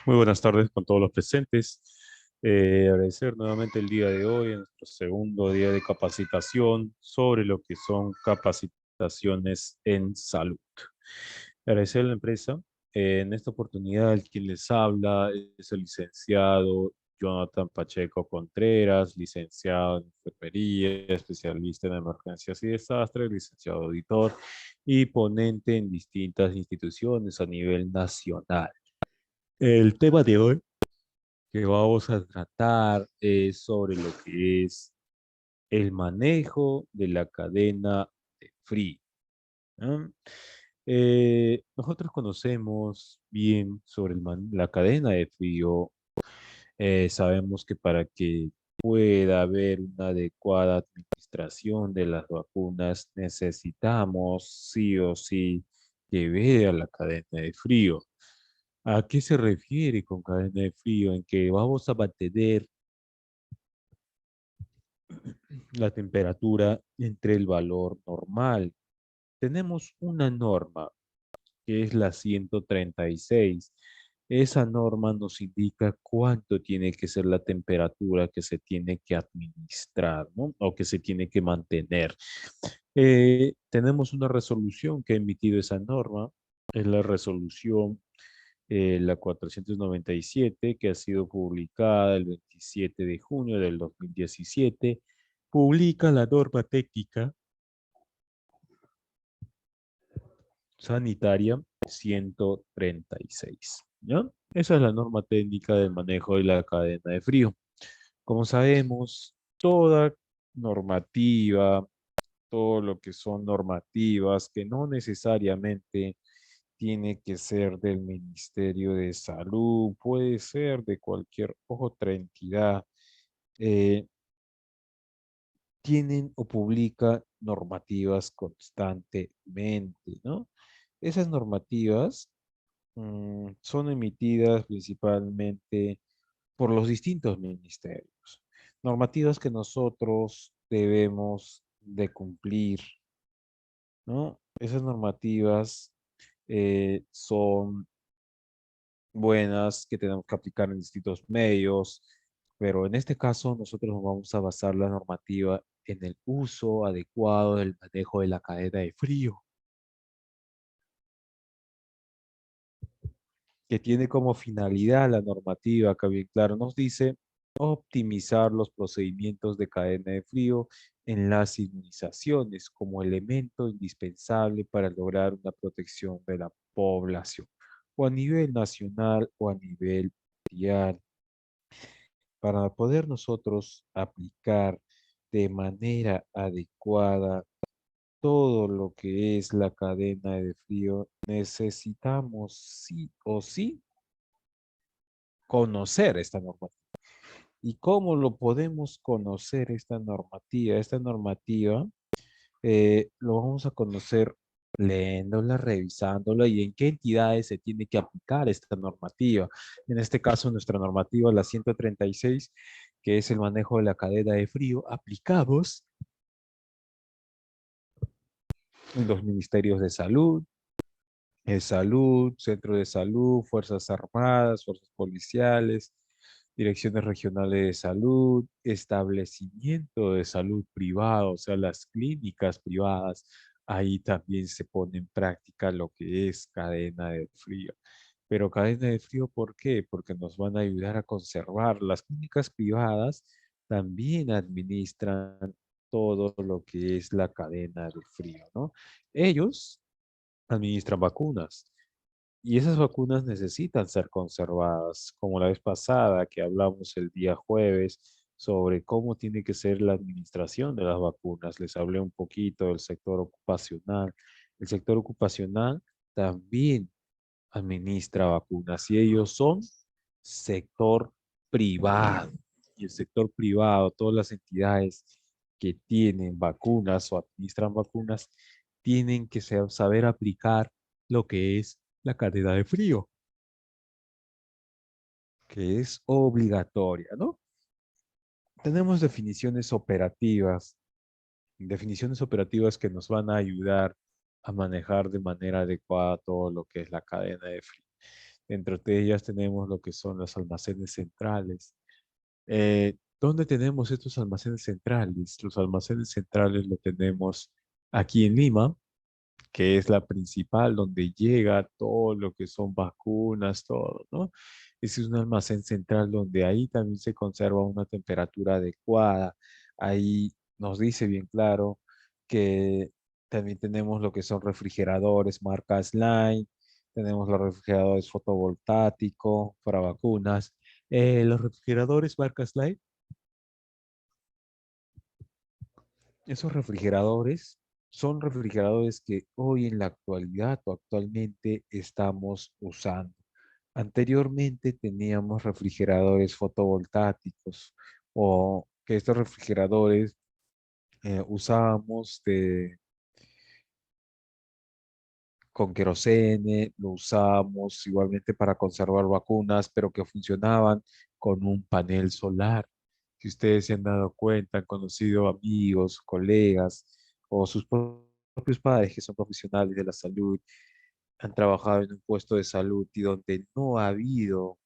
Muy buenas tardes con todos los presentes. Agradecer nuevamente el día de hoy, en nuestro segundo día de capacitación sobre lo que son capacitaciones en salud. Agradecer a la empresa. En esta oportunidad, el quien les habla es el licenciado Jonathan Pacheco Contreras, licenciado en enfermería, especialista en emergencias y desastres, licenciado auditor y ponente en distintas instituciones a nivel nacional. El tema de hoy que vamos a tratar es sobre lo que es el manejo de la cadena de frío. ¿No? Nosotros conocemos bien sobre la cadena de frío. Sabemos que para que pueda haber una adecuada administración de las vacunas, necesitamos sí o sí que vea la cadena de frío. ¿A qué se refiere con cadena de frío? En que vamos a mantener la temperatura entre el valor normal. Tenemos una norma que es la 136. Esa norma nos indica cuánto tiene que ser la temperatura que se tiene que administrar, ¿no? O que se tiene que mantener. Tenemos una resolución que ha emitido esa norma. Es la resolución la 497, que ha sido publicada el 27 de junio del 2017, publica la norma técnica sanitaria 136. ¿Ya? Esa es la norma técnica del manejo de la cadena de frío. Como sabemos, toda normativa, todo lo que son normativas que no necesariamente tiene que ser del Ministerio de Salud, puede ser de cualquier otra entidad, eh, tienen o publican normativas constantemente, ¿no? Esas normativas son emitidas principalmente por los distintos ministerios. Normativas que nosotros debemos de cumplir, ¿no? Esas normativas son buenas que tenemos que aplicar en distintos medios, pero en este caso nosotros nos vamos a basar la normativa en el uso adecuado del manejo de la cadena de frío, que tiene como finalidad la normativa, que bien claro nos dice optimizar los procedimientos de cadena de frío en las inmunizaciones como elemento indispensable para lograr una protección de la población, o a nivel nacional o a nivel mundial. Para poder nosotros aplicar de manera adecuada todo lo que es la cadena de frío, necesitamos sí o sí conocer esta normativa. ¿Y cómo lo podemos conocer esta normativa? Esta normativa lo vamos a conocer leyéndola, revisándola y en qué entidades se tiene que aplicar esta normativa. En este caso, nuestra normativa, la 136, que es el manejo de la cadena de frío, aplicados en los ministerios de salud, centro de salud, fuerzas armadas, fuerzas policiales, direcciones regionales de salud, establecimiento de salud privado, o sea, las clínicas privadas. Ahí también se pone en práctica lo que es cadena de frío. Pero cadena de frío, ¿por qué? Porque nos van a ayudar a conservar. Las clínicas privadas también administran todo lo que es la cadena de frío, ¿no? Ellos administran vacunas. Y esas vacunas necesitan ser conservadas, como la vez pasada que hablamos el día jueves sobre cómo tiene que ser la administración de las vacunas. Les hablé un poquito del sector ocupacional. El sector ocupacional también administra vacunas y ellos son sector privado. Y el sector privado, todas las entidades que tienen vacunas o administran vacunas, tienen que saber aplicar lo que es la cadena de frío, que es obligatoria, ¿no? Tenemos definiciones operativas que nos van a ayudar a manejar de manera adecuada todo lo que es la cadena de frío. Dentro de ellas tenemos lo que son los almacenes centrales. ¿Dónde tenemos estos almacenes centrales? Los almacenes centrales lo tenemos aquí en Lima, que es la principal, donde llega todo lo que son vacunas, todo, ¿no? Ese es un almacén central donde ahí también se conserva una temperatura adecuada. Ahí nos dice bien claro que también tenemos lo que son refrigeradores marca Line, tenemos los refrigeradores fotovoltáticos para vacunas. Los refrigeradores marca Line, esos refrigeradores son refrigeradores que hoy en la actualidad o actualmente estamos usando. Anteriormente teníamos refrigeradores fotovoltáicos o que estos refrigeradores usábamos con querosene, lo usábamos igualmente para conservar vacunas, pero que funcionaban con un panel solar. Si ustedes se han dado cuenta, han conocido amigos, colegas o sus propios padres que son profesionales de la salud, han trabajado en un puesto de salud y donde no ha habido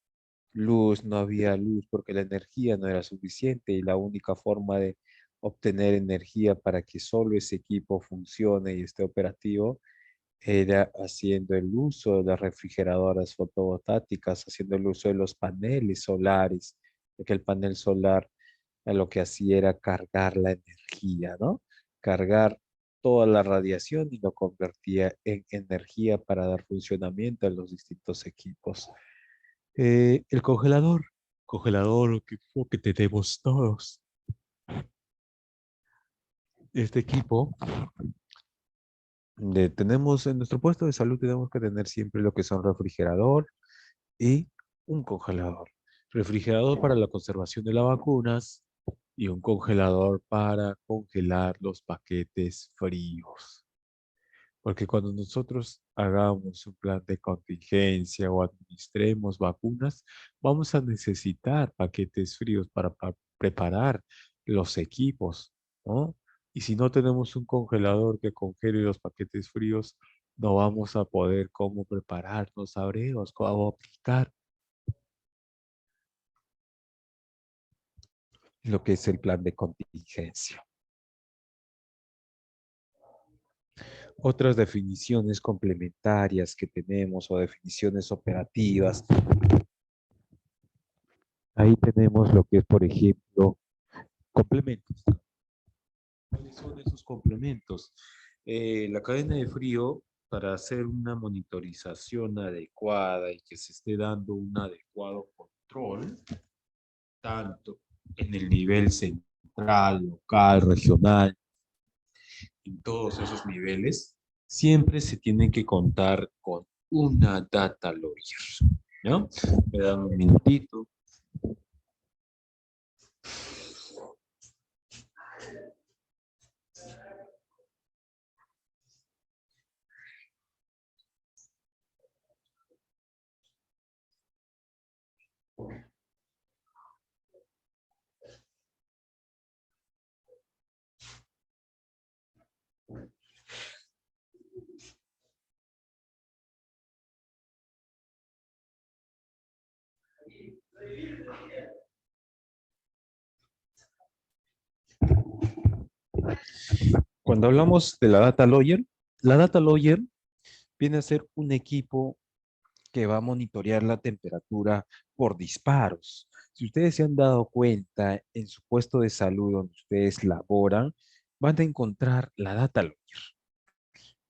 luz, no había luz porque la energía no era suficiente y la única forma de obtener energía para que solo ese equipo funcione y esté operativo era haciendo el uso de las refrigeradoras fotovoltaicas, haciendo el uso de los paneles solares, porque el panel solar lo que hacía era cargar la energía, ¿no? Cargar toda la radiación y lo convertía en energía para dar funcionamiento a los distintos equipos. El congelador, lo que tenemos todos. Este equipo tenemos en nuestro puesto de salud, tenemos que tener siempre lo que son refrigerador y un congelador. Refrigerador para la conservación de las vacunas y un congelador para congelar los paquetes fríos. Porque cuando nosotros hagamos un plan de contingencia o administremos vacunas, vamos a necesitar paquetes fríos para preparar los equipos, ¿no? Y si no tenemos un congelador que congele los paquetes fríos, no vamos a poder cómo preparar, no sabremos cómo aplicar lo que es el plan de contingencia. Otras definiciones complementarias que tenemos o definiciones operativas. Ahí tenemos lo que es, por ejemplo, complementos. ¿Cuáles son esos complementos? La cadena de frío, para hacer una monitorización adecuada y que se esté dando un adecuado control, tanto en el nivel central, local, regional, en todos esos niveles, siempre se tiene que contar con una data lawyer, ¿no? Me dan un minutito. Cuando hablamos de la data lawyer viene a ser un equipo que va a monitorear la temperatura por disparos. Si ustedes se han dado cuenta en su puesto de salud donde ustedes laboran, van a encontrar la data logger.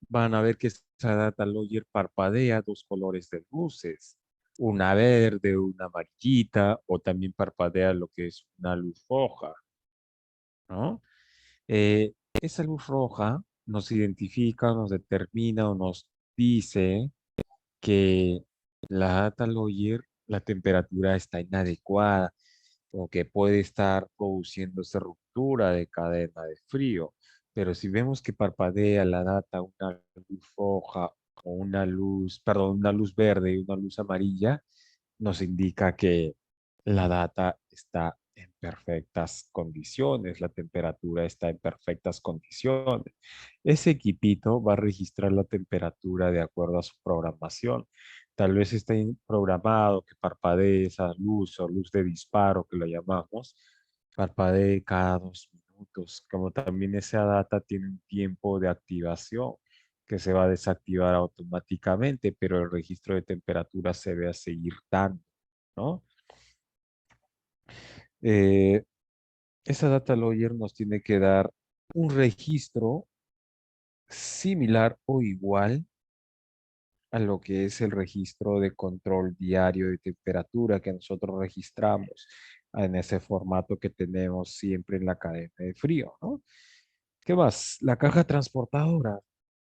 Van a ver que esa data logger parpadea dos colores de luces, una verde, una amarillita, o también parpadea lo que es una luz roja, ¿no? Esa luz roja nos identifica, nos determina o nos dice que la data lawyer, la temperatura está inadecuada o que puede estar produciéndose ruptura de cadena de frío. Pero si vemos que parpadea la data una luz roja o una luz, perdón, una luz verde y una luz amarilla, nos indica que la data está en perfectas condiciones, la temperatura está en perfectas condiciones. Ese equipito va a registrar la temperatura de acuerdo a su programación. Tal vez esté programado que parpadee esa luz o luz de disparo que lo llamamos, parpadee cada 2 minutos. Como también esa data tiene un tiempo de activación que se va a desactivar automáticamente, pero el registro de temperatura se ve a seguir dando, ¿no? Eh, Esa data logger nos tiene que dar un registro similar o igual a lo que es el registro de control diario de temperatura que nosotros registramos en ese formato que tenemos siempre en la cadena de frío, ¿no? ¿Qué más? La caja transportadora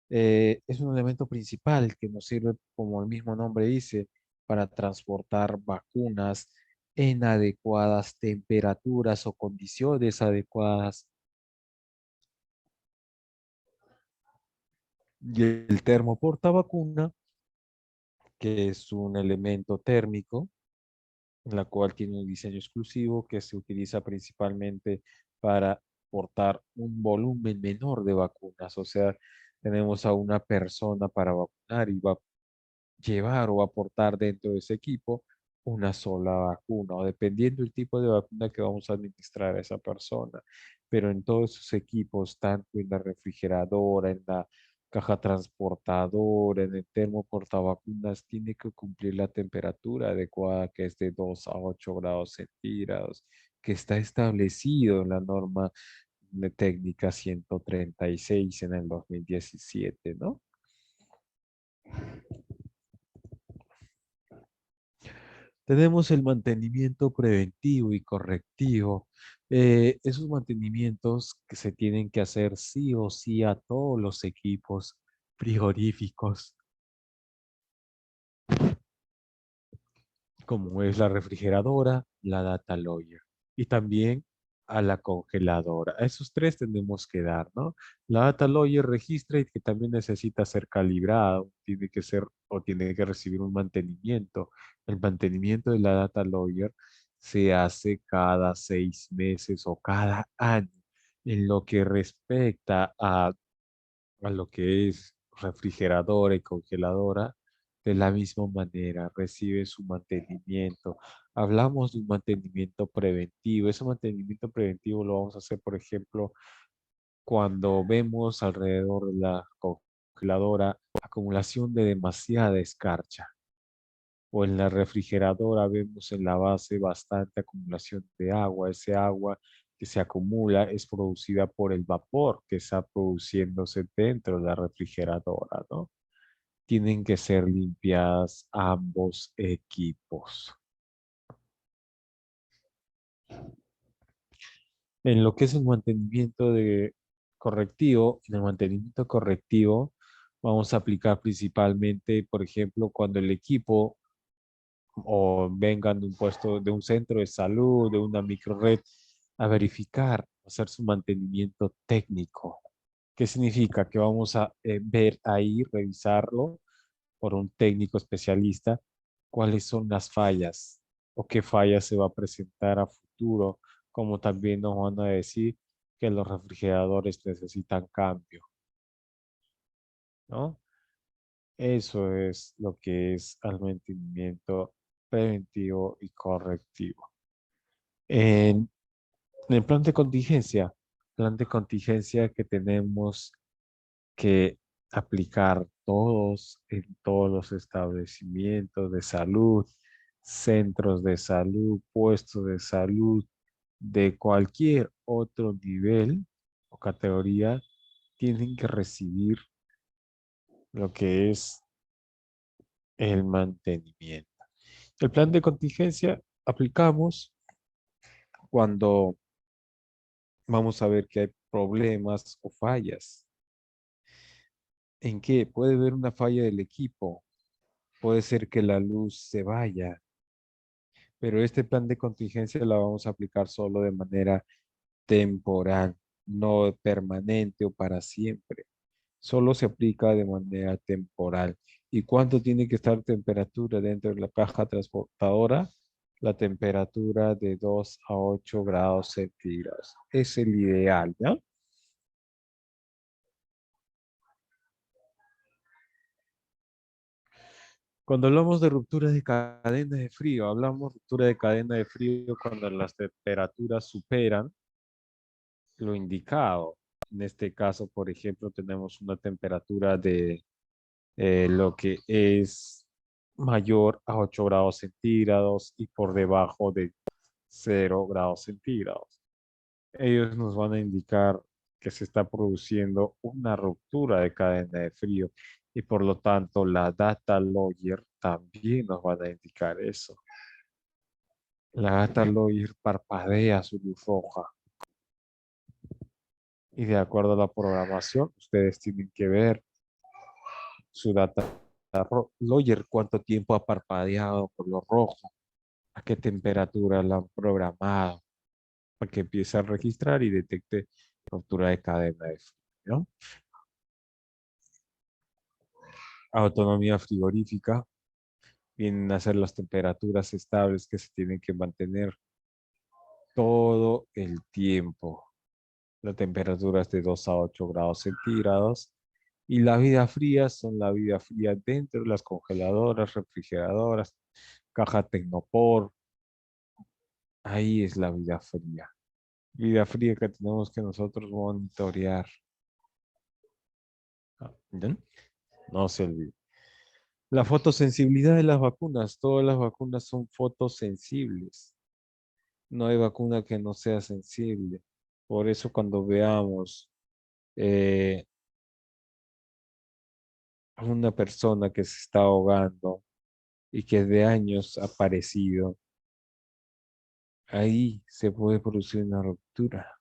es un elemento principal que nos sirve, como el mismo nombre dice, para transportar vacunas en adecuadas temperaturas o condiciones adecuadas. Y el termoportavacuna, que es un elemento térmico, la cual tiene un diseño exclusivo que se utiliza principalmente para portar un volumen menor de vacunas. O sea, tenemos a una persona para vacunar y va a llevar o aportar dentro de ese equipo una sola vacuna, o dependiendo del tipo de vacuna que vamos a administrar a esa persona. Pero en todos esos equipos, tanto en la refrigeradora, en la caja transportadora, en el termo portavacunas, tiene que cumplir la temperatura adecuada, que es de 2 a 8 grados centígrados, que está establecido en la norma de técnica 136 en el 2017, ¿no? Tenemos el mantenimiento preventivo y correctivo. Esos mantenimientos que se tienen que hacer sí o sí a todos los equipos frigoríficos, como es la refrigeradora, la data logger, y también a la congeladora. A esos tres tenemos que dar, ¿no? La data logger registra y que también necesita ser calibrado, tiene que ser o tiene que recibir un mantenimiento. El mantenimiento de la data logger se hace cada 6 meses o cada año. En lo que respecta a lo que es refrigeradora y congeladora, de la misma manera recibe su mantenimiento. Hablamos de un mantenimiento preventivo. Ese mantenimiento preventivo lo vamos a hacer, por ejemplo, cuando vemos alrededor de la congeladora acumulación de demasiada escarcha. O en la refrigeradora vemos en la base bastante acumulación de agua. Ese agua que se acumula es producida por el vapor que está produciéndose dentro de la refrigeradora, ¿no? Tienen que ser limpiadas ambos equipos. En lo que es el mantenimiento de correctivo, en el mantenimiento correctivo vamos a aplicar principalmente, por ejemplo, cuando el equipo o vengan de un puesto, de un centro de salud, de una microred, a verificar, hacer su mantenimiento técnico. ¿Qué significa? Que vamos a ver ahí, revisarlo por un técnico especialista, cuáles son las fallas o qué fallas se va a presentar a futuro, como también nos van a decir que los refrigeradores necesitan cambio, ¿no? Eso es lo que es el mantenimiento preventivo y correctivo. En el plan de contingencia que tenemos que aplicar todos en todos los establecimientos de salud, centros de salud, puestos de salud, de cualquier otro nivel o categoría, tienen que recibir lo que es el mantenimiento. El plan de contingencia aplicamos cuando vamos a ver que hay problemas o fallas. ¿En qué? Puede haber una falla del equipo, puede ser que la luz se vaya, pero este plan de contingencia lo vamos a aplicar solo de manera temporal, no permanente o para siempre. Solo se aplica de manera temporal. ¿Y cuánto tiene que estar temperatura dentro de la caja transportadora? La temperatura de 2 a 8 grados centígrados. Es el ideal, ¿no? Cuando hablamos de ruptura de cadena de frío, hablamos de ruptura de cadena de frío cuando las temperaturas superan lo indicado. En este caso, por ejemplo, tenemos una temperatura de lo que es mayor a 8 grados centígrados y por debajo de 0 grados centígrados. Ellos nos van a indicar que se está produciendo una ruptura de cadena de frío y por lo tanto la data logger también nos van a indicar eso. La data logger parpadea su luz roja y de acuerdo a la programación ustedes tienen que ver su data logger, cuánto tiempo ha parpadeado por lo rojo, a qué temperatura la han programado para que empiece a registrar y detecte ruptura de cadena de frío, ¿no? Autonomía frigorífica vienen a ser las temperaturas estables que se tienen que mantener todo el tiempo. La temperatura es de 2 a 8 grados centígrados y la vida fría son la vida fría dentro de las congeladoras, refrigeradoras, caja Tecnopor. Ahí es la vida fría. Vida fría que tenemos que nosotros monitorear. ¿Bien? No se olvide. La fotosensibilidad de las vacunas. Todas las vacunas son fotosensibles. No hay vacuna que no sea sensible. Por eso cuando veamos eh, a una persona que se está ahogando y que de años ha aparecido, ahí se puede producir una ruptura.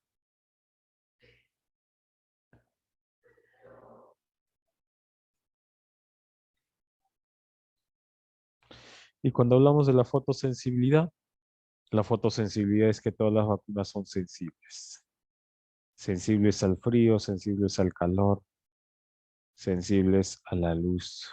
Y cuando hablamos de la fotosensibilidad es que todas las vacunas son sensibles. Sensibles al frío, sensibles al calor, sensibles a la luz.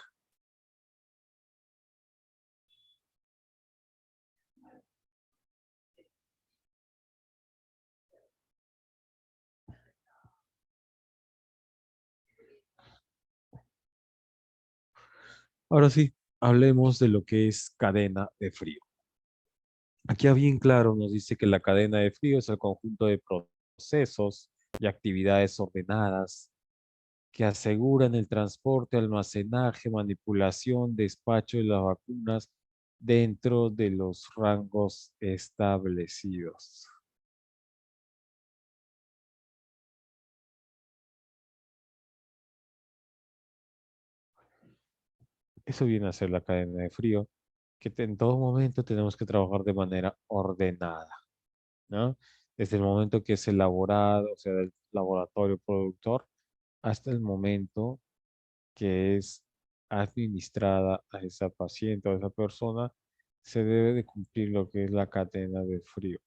Ahora sí, hablemos de lo que es cadena de frío. Aquí a bien claro nos dice que la cadena de frío es el conjunto de procesos y actividades ordenadas que aseguran el transporte, almacenaje, manipulación, despacho de las vacunas dentro de los rangos establecidos. Eso viene a ser la cadena de frío, que en todo momento tenemos que trabajar de manera ordenada, ¿no? Desde el momento que es elaborado, o sea, del laboratorio productor, hasta el momento que es administrada a esa paciente o a esa persona, se debe de cumplir lo que es la cadena de frío.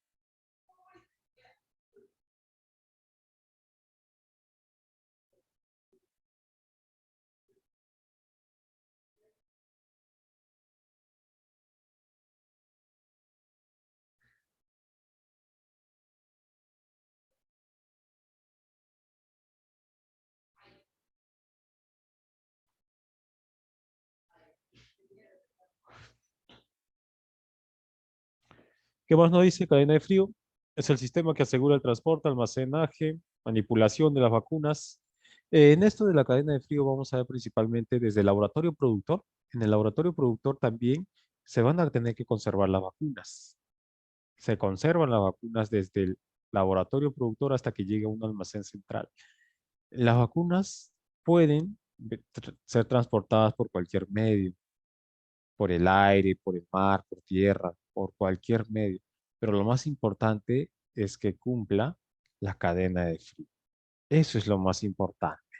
¿Qué más nos dice cadena de frío? Es el sistema que asegura el transporte, almacenaje, manipulación de las vacunas. En esto de la cadena de frío vamos a ver principalmente desde el laboratorio productor. En el laboratorio productor también se van a tener que conservar las vacunas. Se conservan las vacunas desde el laboratorio productor hasta que llegue a un almacén central. Las vacunas pueden ser transportadas por cualquier medio, por el aire, por el mar, por tierra, por cualquier medio. Pero lo más importante es que cumpla la cadena de frío. Eso es lo más importante,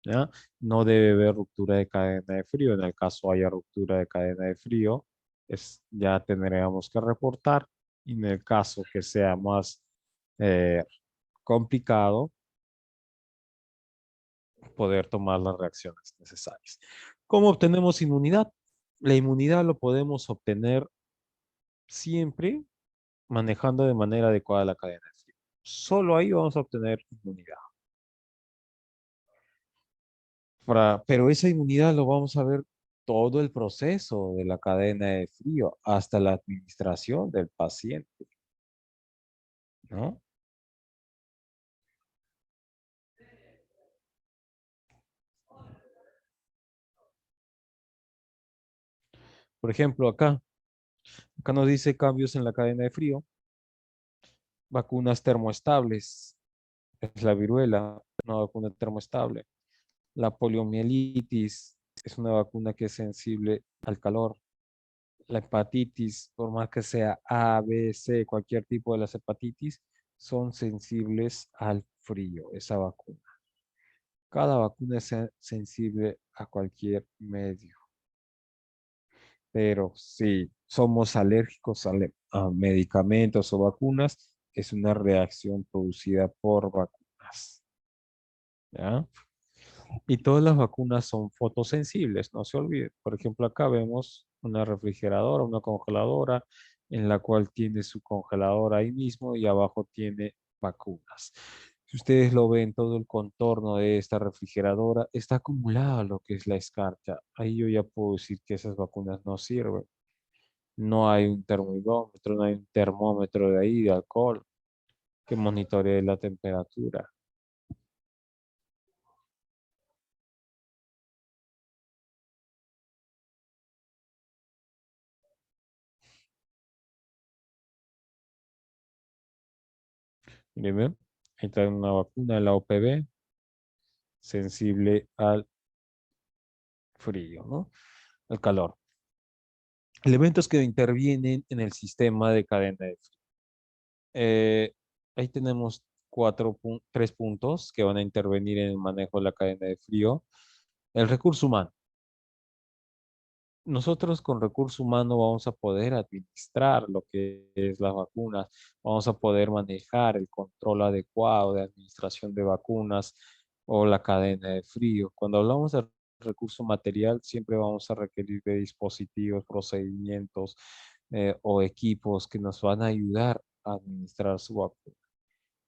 ¿ya? No debe haber ruptura de cadena de frío. En el caso haya ruptura de cadena de frío, ya tendríamos que reportar. Y en el caso que sea más eh, complicado, poder tomar las reacciones necesarias. ¿Cómo obtenemos inmunidad? La inmunidad lo podemos obtener siempre manejando de manera adecuada la cadena de frío. Solo ahí vamos a obtener inmunidad. Pero esa inmunidad lo vamos a ver todo el proceso de la cadena de frío hasta la administración del paciente, ¿no? Por ejemplo, acá nos dice cambios en la cadena de frío, vacunas termoestables, es la viruela, una vacuna termoestable. La poliomielitis es una vacuna que es sensible al calor. La hepatitis, por más que sea A, B, C, cualquier tipo de las hepatitis, son sensibles al frío, esa vacuna. Cada vacuna es sensible a cualquier medio, pero si somos alérgicos a medicamentos o vacunas, es una reacción producida por vacunas, ¿ya? Y todas las vacunas son fotosensibles, no se olvide. Por ejemplo, acá vemos una refrigeradora, una congeladora, en la cual tiene su congelador ahí mismo y abajo tiene vacunas. Si ustedes lo ven, todo el contorno de esta refrigeradora está acumulado lo que es la escarcha. Ahí yo ya puedo decir que esas vacunas no sirven. No hay un termómetro, no hay un termómetro de ahí de alcohol que monitoree la temperatura. Miren, ¿ven? Ahí está una vacuna, la OPV, sensible al frío, ¿no? Al calor. Elementos que intervienen en el sistema de cadena de frío. Eh, Ahí tenemos tres puntos que van a intervenir en el manejo de la cadena de frío. El recurso humano. Nosotros con recurso humano vamos a poder administrar lo que es las vacunas, vamos a poder manejar el control adecuado de administración de vacunas o la cadena de frío. Cuando hablamos de recurso material, siempre vamos a requerir de dispositivos, procedimientos o equipos que nos van a ayudar a administrar su vacuna.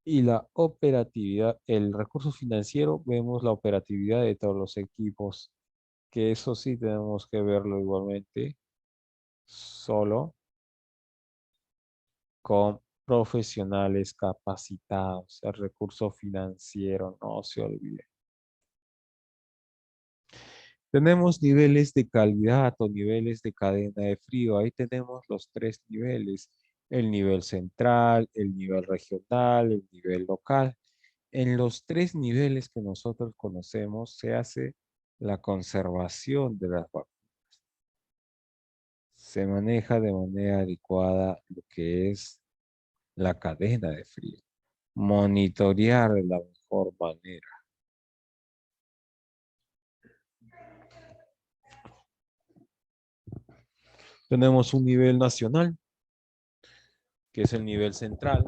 Y la operatividad, el recurso financiero, vemos la operatividad de todos los equipos, que eso sí tenemos que verlo igualmente solo con profesionales capacitados. El recurso financiero, no se olvide. Tenemos niveles de calidad o niveles de cadena de frío. Ahí tenemos los tres niveles. El nivel central, el nivel regional, el nivel local. En los tres niveles que nosotros conocemos se hace la conservación de las vacunas. Se maneja de manera adecuada lo que es la cadena de frío. Monitorear de la mejor manera. Tenemos un nivel nacional, que es el nivel central.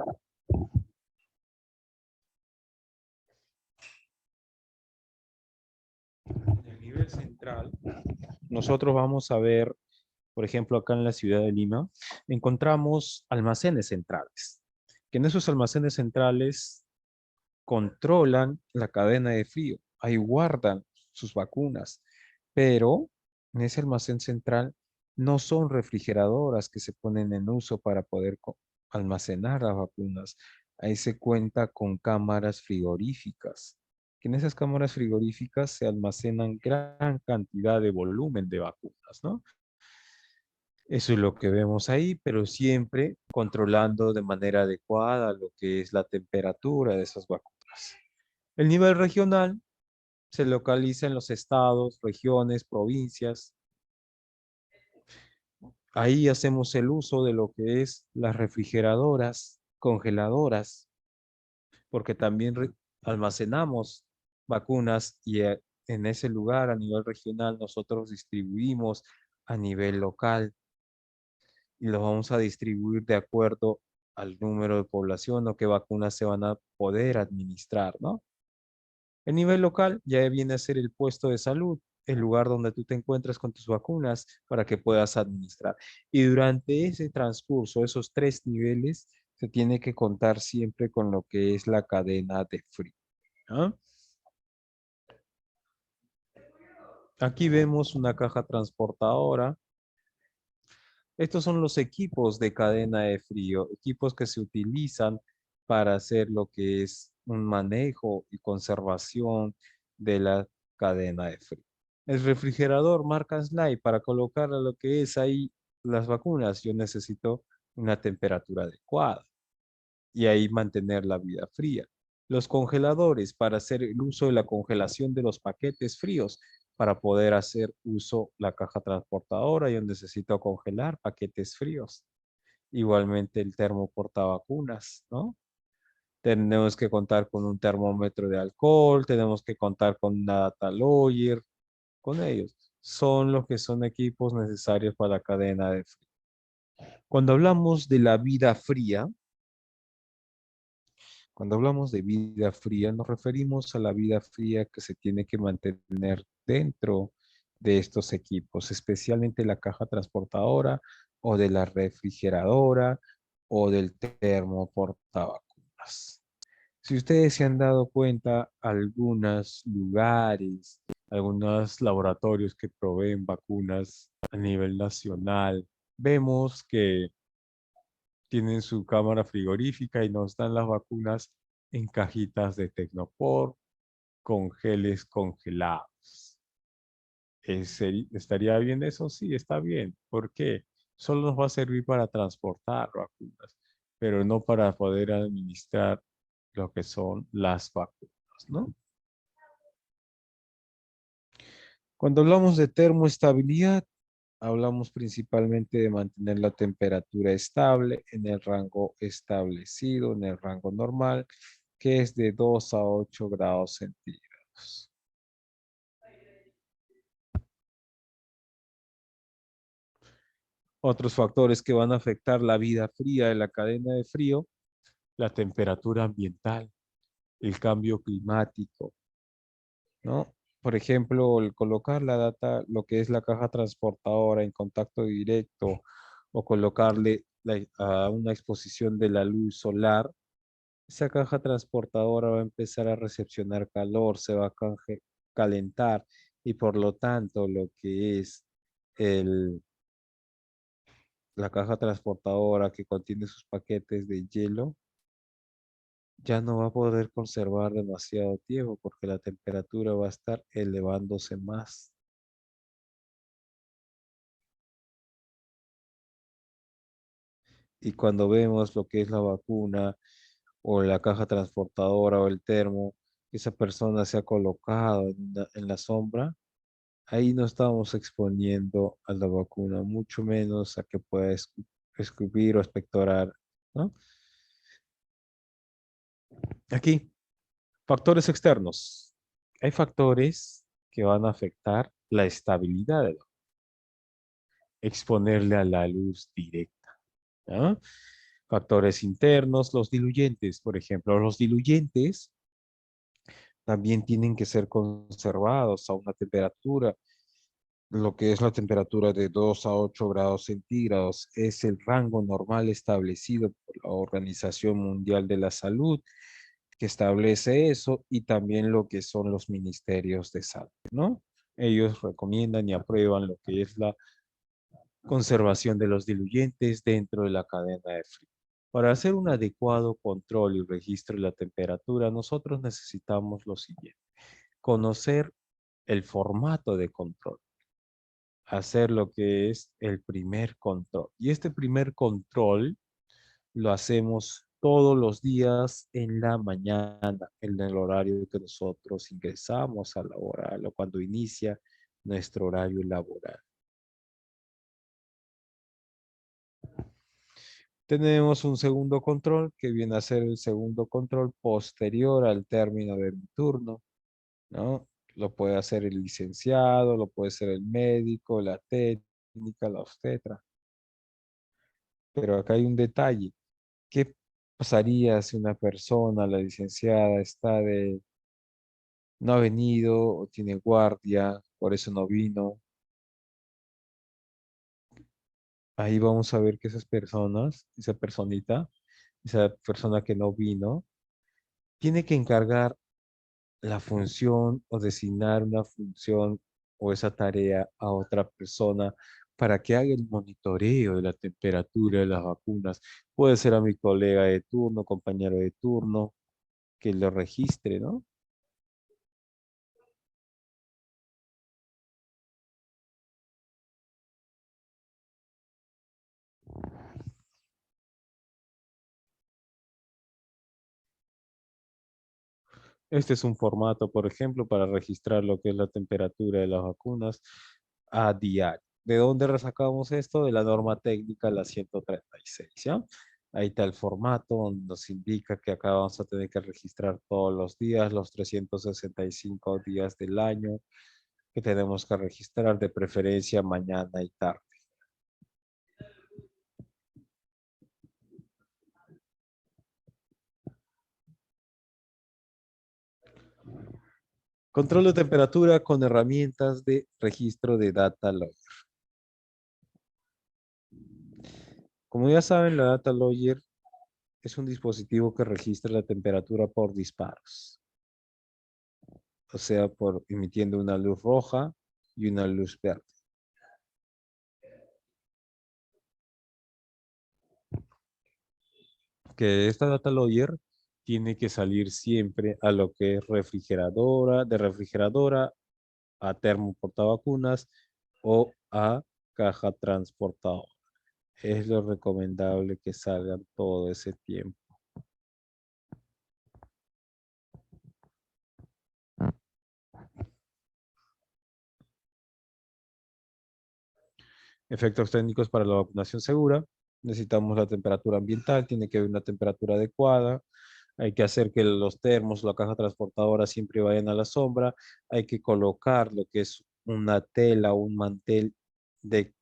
En el nivel central, nosotros vamos a ver, por ejemplo, acá en la ciudad de Lima, encontramos almacenes centrales, que en esos almacenes centrales controlan la cadena de frío, ahí guardan sus vacunas, pero en ese almacén central no son refrigeradoras que se ponen en uso para poder almacenar las vacunas. Ahí se cuenta con cámaras frigoríficas, que en esas cámaras frigoríficas se almacenan gran cantidad de volumen de vacunas, ¿no? Eso es lo que vemos ahí, pero siempre controlando de manera adecuada lo que es la temperatura de esas vacunas. El nivel regional se localiza en los estados, regiones, provincias. Ahí hacemos el uso de lo que es las refrigeradoras, congeladoras, porque también almacenamos vacunas y en ese lugar a nivel regional nosotros distribuimos a nivel local y los vamos a distribuir de acuerdo al número de población o qué vacunas se van a poder administrar, ¿no? El nivel local ya viene a ser el puesto de salud, el lugar donde tú te encuentras con tus vacunas para que puedas administrar. Y durante ese transcurso, esos tres niveles, se tiene que contar siempre con lo que es la cadena de frío, ¿no? Aquí vemos una caja transportadora. Estos son los equipos de cadena de frío, equipos que se utilizan para hacer lo que es un manejo y conservación de la cadena de frío. El refrigerador marca Slide para colocar lo que es ahí las vacunas. Yo necesito una temperatura adecuada y ahí mantener la vida fría. Los congeladores para hacer el uso de la congelación de los paquetes fríos. Para poder hacer uso la caja transportadora, yo necesito congelar paquetes fríos. Igualmente el termo portavacunas, ¿no? Tenemos que contar con un termómetro de alcohol, tenemos que contar con una data lawyer, con ellos. Son los que son equipos necesarios para la cadena de frío. Cuando hablamos de la vida fría, cuando hablamos de vida fría, nos referimos a la vida fría que se tiene que mantener dentro de estos equipos, especialmente la caja transportadora o de la refrigeradora o del termo portavacunas. Si ustedes se han dado cuenta, algunos lugares, algunos laboratorios que proveen vacunas a nivel nacional, vemos que tienen su cámara frigorífica y nos dan las vacunas en cajitas de Tecnopor con geles congelados. ¿Estaría bien eso? Sí, está bien. ¿Por qué? Solo nos va a servir para transportar vacunas, pero no para poder administrar lo que son las vacunas, ¿no? Cuando hablamos de termoestabilidad, hablamos principalmente de mantener la temperatura estable en el rango establecido, en el rango normal, que es de 2 a 8 grados centígrados. Otros factores que van a afectar la vida fría de la cadena de frío, la temperatura ambiental, el cambio climático, ¿no? Por ejemplo, el colocar la data, lo que es la caja transportadora en contacto directo o colocarle a una exposición de la luz solar, esa caja transportadora va a empezar a recepcionar calor, se va a calentar y por lo tanto lo que es el, la caja transportadora que contiene sus paquetes de hielo ya no va a poder conservar demasiado tiempo porque la temperatura va a estar elevándose más. Y cuando vemos lo que es la vacuna o la caja transportadora o el termo, esa persona se ha colocado en la sombra, ahí no estamos exponiendo a la vacuna, mucho menos a que pueda escupir o expectorar, ¿no? Aquí, factores externos. Hay factores que van a afectar la estabilidad de exponerle a la luz directa, ¿no? Factores internos, los diluyentes, por ejemplo. Los diluyentes también tienen que ser conservados a una temperatura. Lo que es la temperatura de 2 a 8 grados centígrados es el rango normal establecido por la Organización Mundial de la Salud, que establece eso, y también lo que son los ministerios de salud, ¿no? Ellos recomiendan y aprueban lo que es la conservación de los diluyentes dentro de la cadena de frío. Para hacer un adecuado control y registro de la temperatura, nosotros necesitamos lo siguiente: conocer el formato de control, hacer lo que es el primer control. Y este primer control lo hacemos todos los días en la mañana, en el horario que nosotros ingresamos a laboral o cuando inicia nuestro horario laboral. Tenemos un segundo control que viene a ser el segundo control posterior al término de mi turno, ¿no? Lo puede hacer el licenciado, lo puede hacer el médico, la técnica, la obstetra. Pero acá hay un detalle. ¿Qué pasaría si una persona, la licenciada, no ha venido o tiene guardia, por eso no vino? Ahí vamos a ver que esas personas, esa personita, esa persona que no vino, tiene que encargar la función o designar una función o esa tarea a otra persona para que haga el monitoreo de la temperatura de las vacunas. Puede ser a mi colega de turno, compañero de turno, que lo registre, ¿no? Este es un formato, por ejemplo, para registrar lo que es la temperatura de las vacunas a diario. ¿De dónde resacamos esto? De la norma técnica, la 136, ¿ya? Ahí está el formato donde nos indica que acá vamos a tener que registrar todos los días, los 365 días del año que tenemos que registrar, de preferencia mañana y tarde. Control de temperatura con herramientas de registro de data log. Como ya saben, la data logger es un dispositivo que registra la temperatura por disparos, o sea, por emitiendo una luz roja y una luz verde. Que esta data logger tiene que salir siempre a lo que es refrigeradora, de refrigeradora a termo portavacunas o a caja transportadora. Es lo recomendable que salgan todo ese tiempo. Efectos técnicos para la vacunación segura. Necesitamos la temperatura ambiental, tiene que haber una temperatura adecuada. Hay que hacer que los termos, la caja transportadora siempre vayan a la sombra. Hay que colocar lo que es una tela o un mantel de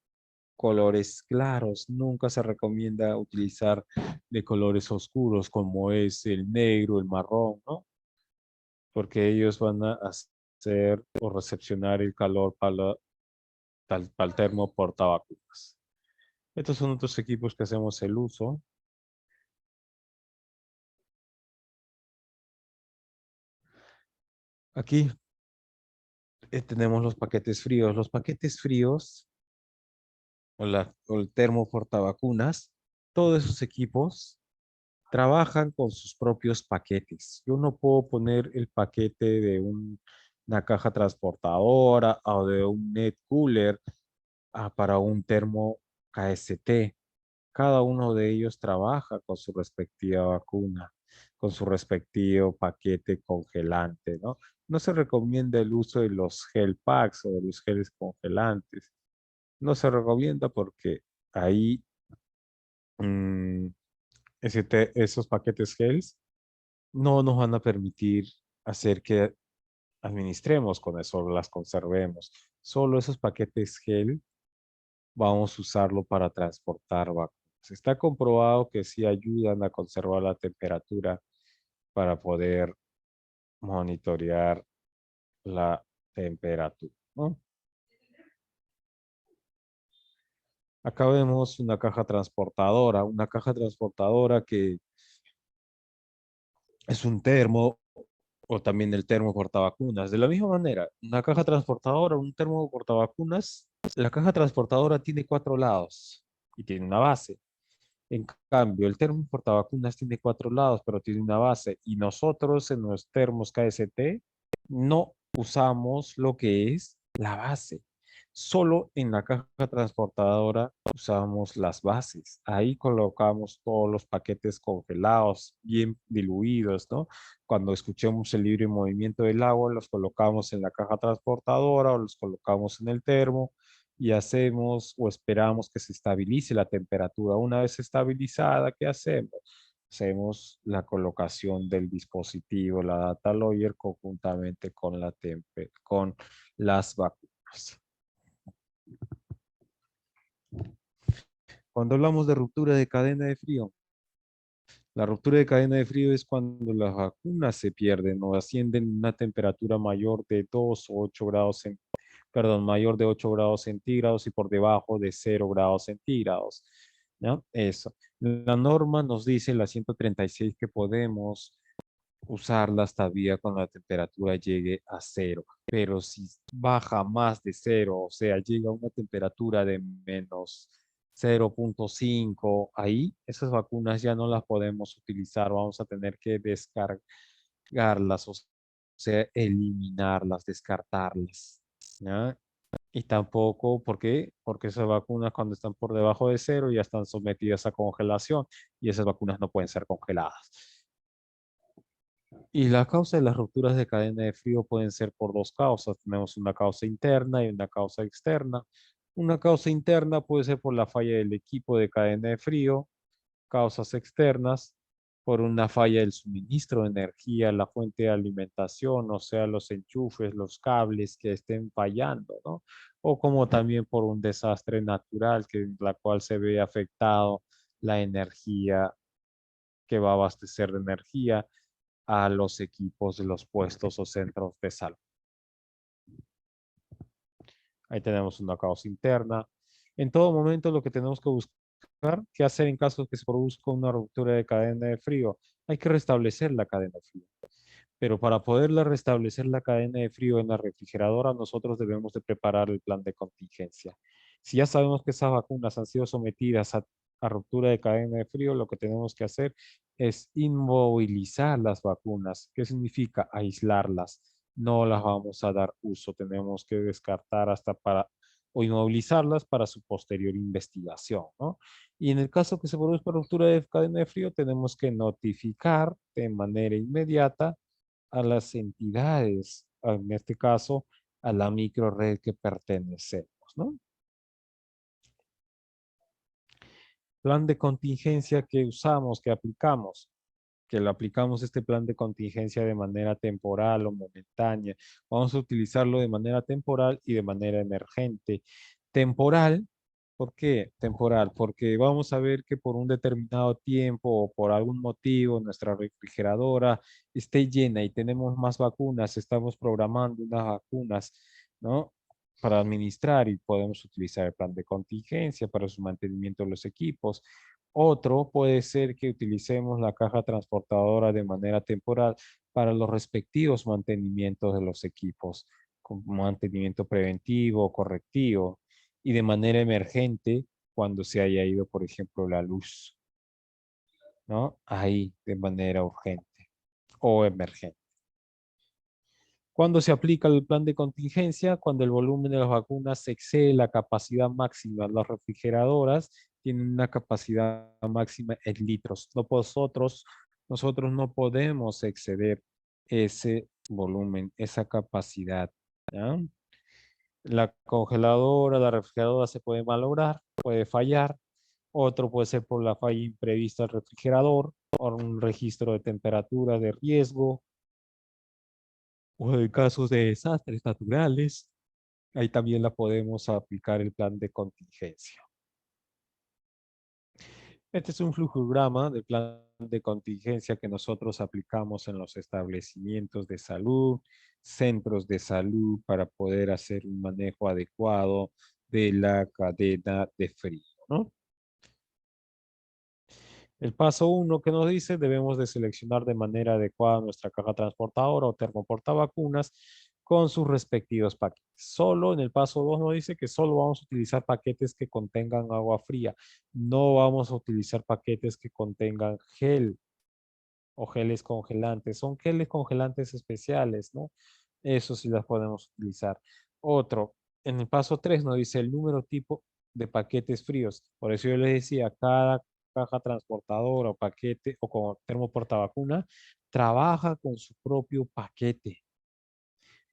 colores claros. Nunca se recomienda utilizar de colores oscuros como es el negro, el marrón, ¿no? Porque ellos van a hacer o recepcionar el calor para el termo portavacunas. Estos son otros equipos que hacemos el uso. Aquí tenemos los paquetes fríos. Los paquetes fríos o el termo portavacunas, todos esos equipos trabajan con sus propios paquetes. Yo no puedo poner el paquete de una caja transportadora o de un net cooler para un termo KST. Cada uno de ellos trabaja con su respectiva vacuna, con su respectivo paquete congelante, ¿no? No se recomienda el uso de los gel packs o de los geles congelantes. No se recomienda porque ahí mm, esos paquetes gels no nos van a permitir hacer que administremos con eso, las conservemos. Solo esos paquetes gel vamos a usarlo para transportar vacunas. Está comprobado que sí ayudan a conservar la temperatura para poder monitorear la temperatura, ¿no? Acá vemos una caja transportadora que es un termo o también el termo portavacunas. De la misma manera, una caja transportadora, un termo portavacunas, la caja transportadora tiene 4 lados y tiene una base. En cambio, el termo portavacunas tiene 4 lados, pero tiene una base. Y nosotros en los termos KST no usamos lo que es la base. Solo en la caja transportadora usamos las bases. Ahí colocamos todos los paquetes congelados, bien diluidos, ¿no? Cuando escuchemos el libre movimiento del agua, los colocamos en la caja transportadora o los colocamos en el termo y hacemos o esperamos que se estabilice la temperatura. Una vez estabilizada, ¿qué hacemos? Hacemos la colocación del dispositivo, la data logger, conjuntamente con con las vacunas. Cuando hablamos de ruptura de cadena de frío, la ruptura de cadena de frío es cuando las vacunas se pierden o ascienden a una temperatura mayor de 2 o 8 grados, perdón, mayor de 8 grados centígrados y por debajo de 0 grados centígrados. ¿No? Eso. La norma nos dice, la 136, que podemos usarlas todavía cuando la temperatura llegue a 0. pero si baja más de cero, o sea, llega a una temperatura de menos 0,5, ahí esas vacunas ya no las podemos utilizar, vamos a tener que descargarlas, o sea, eliminarlas, descartarlas, ¿ya? Y tampoco, ¿por qué? Porque esas vacunas cuando están por debajo de cero ya están sometidas a congelación y esas vacunas no pueden ser congeladas. Y la causa de las rupturas de cadena de frío pueden ser por dos causas. Tenemos una causa interna y una causa externa. Una causa interna puede ser por la falla del equipo de cadena de frío, causas externas por una falla del suministro de energía, la fuente de alimentación, o sea, los enchufes, los cables que estén fallando, ¿no? O como también por un desastre natural que en la cual se ve afectado la energía que va a abastecer de energía a los equipos de los puestos o centros de salud. Ahí tenemos una causa interna. En todo momento lo que tenemos que buscar, qué hacer en caso de que se produzca una ruptura de cadena de frío. Hay que restablecer la cadena de frío. Pero para poderla restablecer la cadena de frío en la refrigeradora, nosotros debemos de preparar el plan de contingencia. Si ya sabemos que esas vacunas han sido sometidas a ruptura de cadena de frío, lo que tenemos que hacer es inmovilizar las vacunas. ¿Qué significa? Aislarlas. No las vamos a dar uso. Tenemos que descartar hasta para o inmovilizarlas para su posterior investigación, ¿no? Y en el caso que se produzca ruptura de cadena de frío, tenemos que notificar de manera inmediata a las entidades, en este caso a la microred que pertenecemos, ¿no? Plan de contingencia que usamos, que aplicamos, que lo aplicamos este plan de contingencia de manera temporal o momentánea. Vamos a utilizarlo de manera temporal y de manera emergente. Temporal, ¿por qué temporal? Porque vamos a ver que por un determinado tiempo o por algún motivo nuestra refrigeradora esté llena y tenemos más vacunas, estamos programando unas vacunas, ¿no? Para administrar y podemos utilizar el plan de contingencia para su mantenimiento de los equipos. Otro puede ser que utilicemos la caja transportadora de manera temporal para los respectivos mantenimientos de los equipos, como mantenimiento preventivo o correctivo, y de manera emergente cuando se haya ido, por ejemplo, la luz, ¿no? Ahí de manera urgente o emergente. ¿Cuándo se aplica el plan de contingencia? Cuando el volumen de las vacunas excede la capacidad máxima. Las refrigeradoras tienen una capacidad máxima en litros. Nosotros no podemos exceder ese volumen, esa capacidad, ¿ya? La congeladora, la refrigeradora se puede malograr, puede fallar. Otro puede ser por la falla imprevista del refrigerador, por un registro de temperatura de riesgo, o en casos de desastres naturales, ahí también la podemos aplicar el plan de contingencia. Este es un flujograma del plan de contingencia que nosotros aplicamos en los establecimientos de salud, centros de salud, para poder hacer un manejo adecuado de la cadena de frío, ¿no? El paso uno que nos dice, debemos de seleccionar de manera adecuada nuestra caja transportadora o termoportavacunas con sus respectivos paquetes. Solo en el paso 2 nos dice que solo vamos a utilizar paquetes que contengan agua fría. No vamos a utilizar paquetes que contengan gel o geles congelantes. Son geles congelantes especiales, ¿no? Eso sí las podemos utilizar. Otro, en el paso 3 nos dice el número tipo de paquetes fríos. Por eso yo les decía, cada caja transportadora o paquete o como termoportavacuna trabaja con su propio paquete.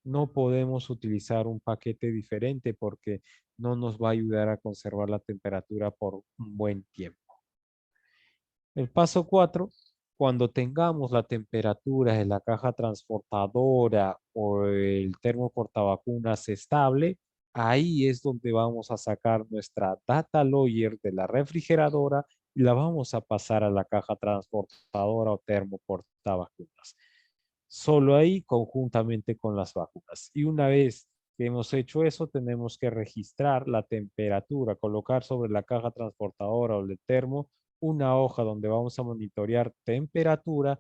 No podemos utilizar un paquete diferente porque no nos va a ayudar a conservar la temperatura por un buen tiempo. El paso 4, cuando tengamos la temperatura de la caja transportadora o el termoportavacunas estable, ahí es donde vamos a sacar nuestra data logger de la refrigeradora y la vamos a pasar a la caja transportadora o termoportavacunas. Solo ahí conjuntamente con las vacunas. Y una vez que hemos hecho eso, tenemos que registrar la temperatura, colocar sobre la caja transportadora o el termo una hoja donde vamos a monitorear temperatura,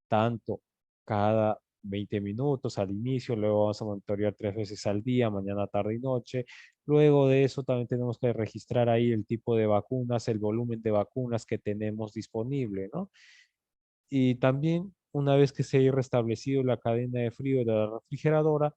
tanto cada 20 minutos al inicio, luego vamos a monitorear 3 veces al día, mañana, tarde y noche. Luego de eso también tenemos que registrar ahí el tipo de vacunas, el volumen de vacunas que tenemos disponible, ¿no? Y también una vez que se haya restablecido la cadena de frío de la refrigeradora,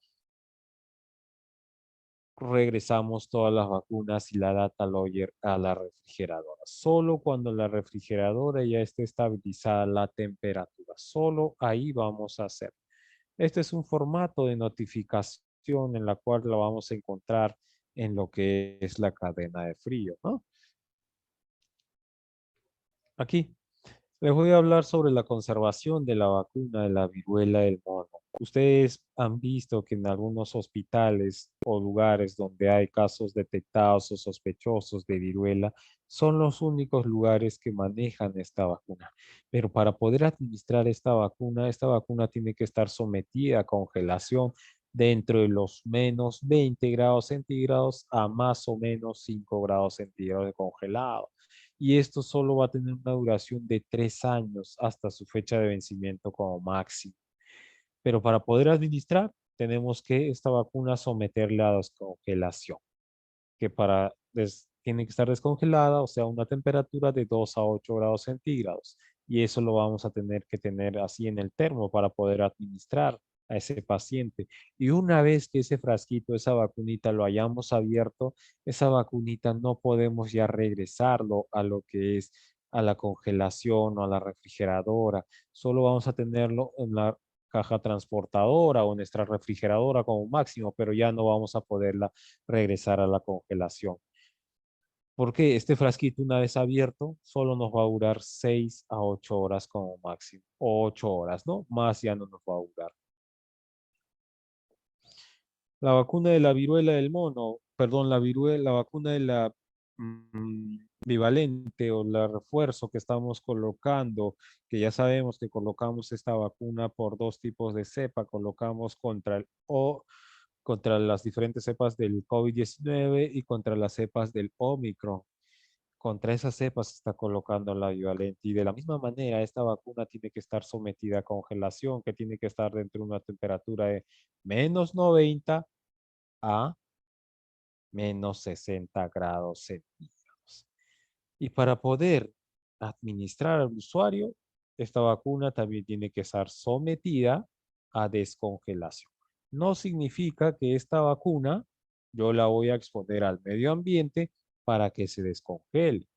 regresamos todas las vacunas y la data logger a la refrigeradora. Solo cuando la refrigeradora ya esté estabilizada la temperatura, solo ahí vamos a hacer. Este es un formato de notificación en la cual lo vamos a encontrar en lo que es la cadena de frío, ¿no? Aquí. Les voy a hablar sobre la conservación de la vacuna de la viruela del mono. Ustedes han visto que en algunos hospitales o lugares donde hay casos detectados o sospechosos de viruela, son los únicos lugares que manejan esta vacuna. Pero para poder administrar esta vacuna tiene que estar sometida a congelación dentro de los menos 20 grados centígrados a más o menos 5 grados centígrados de congelado, y esto solo va a tener una duración de 3 años hasta su fecha de vencimiento como máximo. Pero para poder administrar, tenemos que esta vacuna someterla a descongelación, que tiene que estar descongelada, o sea, una temperatura de 2 a 8 grados centígrados. Y eso lo vamos a tener que tener así en el termo para poder administrar a ese paciente. Y una vez que ese frasquito, esa vacunita lo hayamos abierto, esa vacunita no podemos ya regresarlo a lo que es a la congelación o a la refrigeradora. Solo vamos a tenerlo en la caja transportadora o nuestra refrigeradora como máximo, pero ya no vamos a poderla regresar a la congelación. Porque este frasquito, una vez abierto, solo nos va a durar 6 a 8 horas como máximo. O 8 horas, ¿no? Más ya no nos va a durar. La vacuna de la viruela del mono, perdón, la vacuna de la bivalente o la refuerzo que estamos colocando, que ya sabemos que colocamos esta vacuna por dos tipos de cepa, colocamos contra las diferentes cepas del COVID-19 y contra las cepas del Omicron. Contra esas cepas se está colocando la bivalente, y de la misma manera esta vacuna tiene que estar sometida a congelación, que tiene que estar dentro de una temperatura de -90 a -60 grados centígrados. Y para poder administrar al usuario, esta vacuna también tiene que estar sometida a descongelación. No significa que esta vacuna yo la voy a exponer al medio ambiente para que se descongele.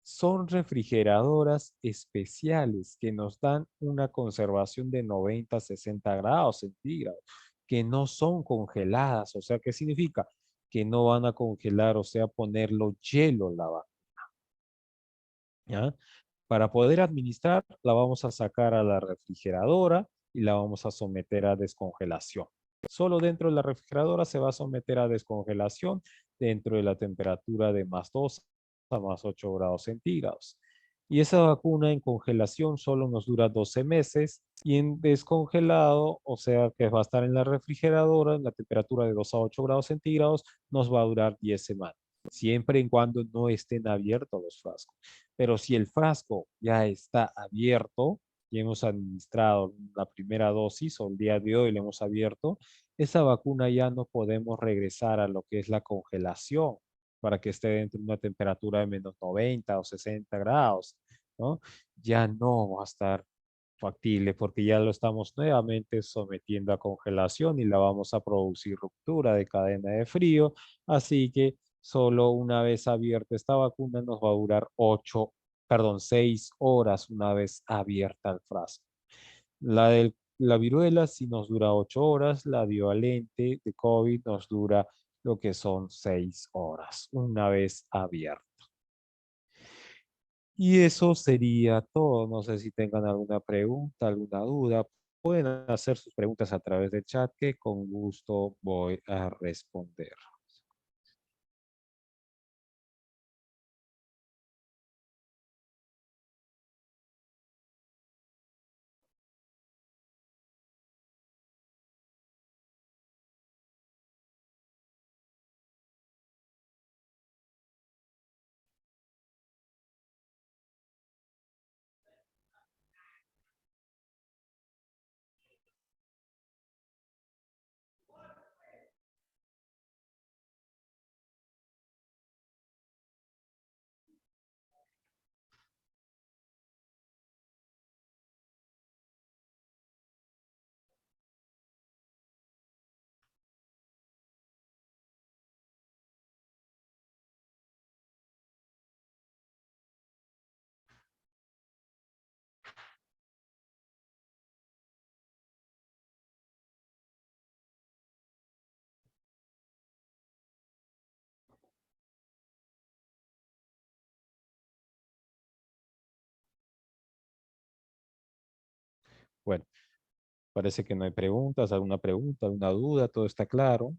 Son refrigeradoras especiales que nos dan una conservación de 90 a 60 grados centígrados, que no son congeladas. O sea, ¿qué significa? Que no van a congelar, o sea, ponerlo hielo la vacuna, ¿ya? Para poder administrar, la vamos a sacar a la refrigeradora y la vamos a someter a descongelación. Solo dentro de la refrigeradora se va a someter a descongelación dentro de la temperatura de +2 a +8 grados centígrados. Y esa vacuna en congelación solo nos dura 12 meses, y en descongelado, o sea que va a estar en la refrigeradora en la temperatura de 2 a 8 grados centígrados, nos va a durar 10 semanas, siempre y cuando no estén abiertos los frascos. Pero si el frasco ya está abierto y hemos administrado la primera dosis o el día de hoy le hemos abierto, esa vacuna ya no podemos regresar a lo que es la congelación para que esté dentro de una temperatura de -90 o 60 grados, ¿no? Ya no va a estar factible porque ya lo estamos nuevamente sometiendo a congelación y la vamos a producir ruptura de cadena de frío. Así que solo una vez abierta esta vacuna nos va a durar 6 horas una vez abierta el frasco. La viruela sí nos dura 8 horas, la bivalente de COVID nos dura lo que son 6 horas una vez abierta. Y eso sería todo. No sé si tengan alguna pregunta, alguna duda. Pueden hacer sus preguntas a través del chat, que con gusto voy a responder. Bueno, parece que no hay preguntas, alguna pregunta, alguna duda, todo está claro.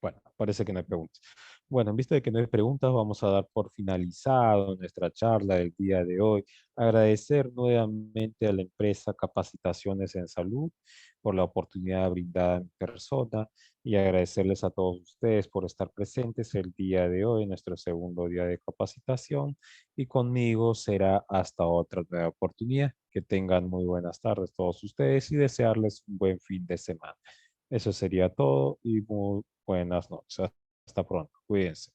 Bueno, parece que no hay preguntas. Bueno, en vista de que no hay preguntas, vamos a dar por finalizado nuestra charla del día de hoy. Agradecer nuevamente a la empresa Capacitaciones en Salud por la oportunidad brindada en persona y agradecerles a todos ustedes por estar presentes el día de hoy, nuestro segundo día de capacitación. Y conmigo será hasta otra nueva oportunidad. Que tengan muy buenas tardes todos ustedes y desearles un buen fin de semana. Eso sería todo y muy buenas noches. Hasta pronto. Cuídense.